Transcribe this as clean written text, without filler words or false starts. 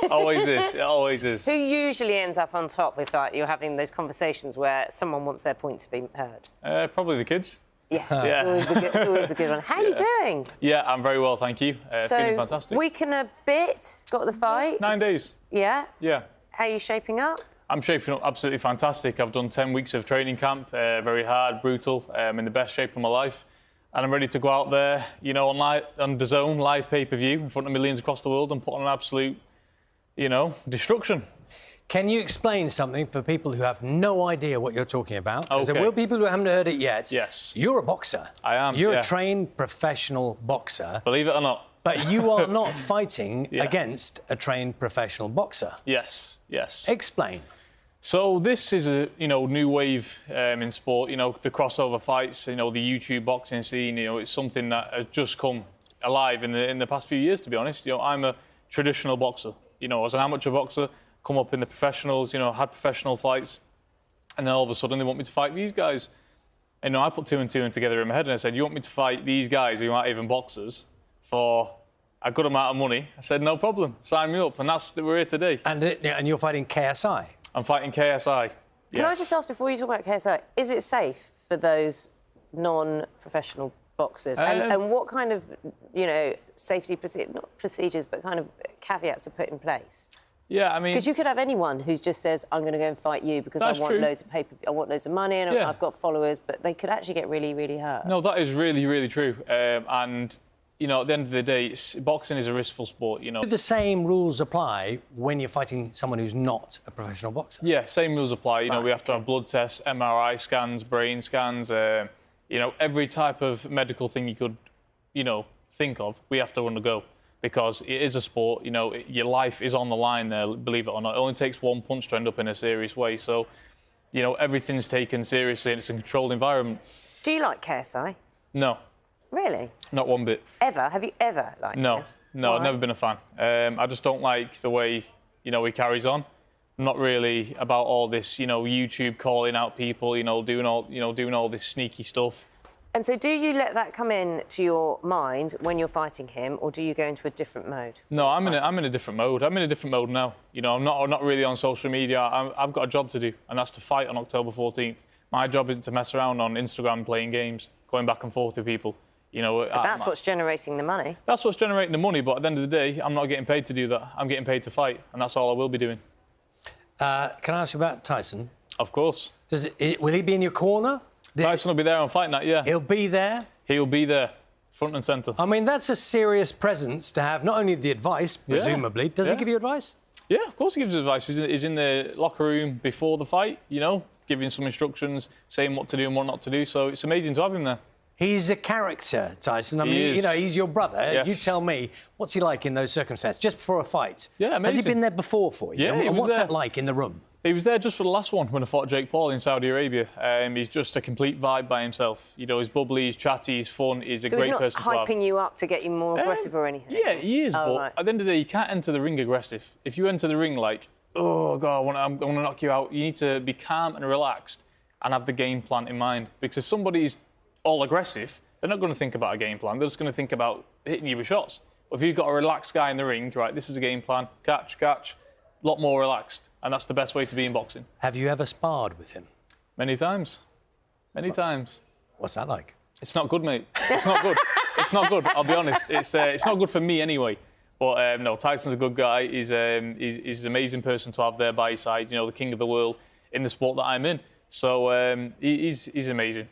Always is. It always is. Who usually ends up on top if you're having those conversations where someone wants their point to be heard? Probably the kids. Yeah, it's always the good one. How are you doing? Yeah, I'm very well, thank you. Feeling fantastic. Week and a bit, got the fight. 9 days. Yeah? Yeah. How are you shaping up? I'm shaping up absolutely fantastic. I've done 10 weeks of training camp, very hard, brutal, in the best shape of my life. And I'm ready to go out there, you know, on DAZN, live pay-per-view, in front of millions across the world and put on an absolute, you know, destruction. Can you explain something for people who have no idea what you're talking about? Because there will be people who haven't heard it yet. Yes. You're a boxer. I am, You're a trained professional boxer. Believe it or not. But you are not fighting against a trained professional boxer. Yes, yes. Explain. So this is a, you know, new wave in sport, you know, the crossover fights, you know, the YouTube boxing scene, you know, it's something that has just come alive in the past few years, to be honest. You know, I'm a traditional boxer. You know, as an amateur boxer, come up in the professionals, you know, had professional fights, and then all of a sudden they want me to fight these guys. And, you know, I put two and two together in my head and I said, you want me to fight these guys who aren't even boxers for a good amount of money? I said, no problem, sign me up. And we're here today. And you're fighting KSI? I'm fighting KSI. Can I just ask, before you talk about KSI, is it safe for those non-professional boxers? And what kind of, you know, safety not procedures, but kind of caveats are put in place? Yeah, I mean, because you could have anyone who just says, I'm going to go and fight you because I want loads of I want loads of money and I've got followers, but they could actually get really, really hurt. No, that is really, really true. And, you know, at the end of the day, boxing is a riskful sport, you know. Do the same rules apply when you're fighting someone who's not a professional boxer? Yeah, same rules apply. You know, we have to have blood tests, MRI scans, brain scans, you know, every type of medical thing you could, you know, think of, we have to undergo. Because it is a sport, you know, your life is on the line there, believe it or not. It only takes one punch to end up in a serious way. So, you know, everything's taken seriously and it's a controlled environment. Do you like KSI? No. Really? Not one bit. Ever? Have you ever liked him? No, I've never been a fan. I just don't like the way, you know, he carries on. I'm not really about all this, you know, YouTube calling out people, you know, doing all this sneaky stuff. And so do you let that come in to your mind when you're fighting him, or do you go into a different mode? No, I'm in a different mode. I'm in a different mode now. You know, I'm not really on social media. I've got a job to do, and that's to fight on October 14th. My job isn't to mess around on Instagram playing games, going back and forth with people. You know, but that's what's generating the money. That's what's generating the money, but at the end of the day, I'm not getting paid to do that. I'm getting paid to fight, and that's all I will be doing. Can I ask you about Tyson? Of course. Will he be in your corner? Tyson will be there on Fight Night, yeah. He'll be there? He'll be there, front and centre. I mean, that's a serious presence to have, not only the advice, presumably. Does he give you advice? Yeah, of course he gives advice. He's in the locker room before the fight, you know, giving some instructions, saying what to do and what not to do. So it's amazing to have him there. He's a character, Tyson. I mean, you know, he's your brother. Yes. You tell me, what's he like in those circumstances, just before a fight? Yeah, amazing. Has he been there before for you? Yeah, and what's that like in the room? He was there just for the last one when I fought Jake Paul in Saudi Arabia. He's just a complete vibe by himself. You know, he's bubbly, he's chatty, he's fun, he's a great person to have. So he's not hyping you up to get you more aggressive or anything? Yeah, he is, but at the end of the day, you can't enter the ring aggressive. If you enter the ring like, oh, God, I'm going to knock you out, you need to be calm and relaxed and have the game plan in mind. Because if somebody's all aggressive, they're not going to think about a game plan. They're just going to think about hitting you with shots. But if you've got a relaxed guy in the ring, right, this is a game plan, catch, a lot more relaxed. And that's the best way to be in boxing. Have you ever sparred with him? Many times. Many times. What's that like? It's not good, mate. It's not good. It's not good, I'll be honest. It's not good for me anyway. But no, Tyson's a good guy. He's an amazing person to have there by his side, you know, the king of the world in the sport that I'm in. So he's amazing.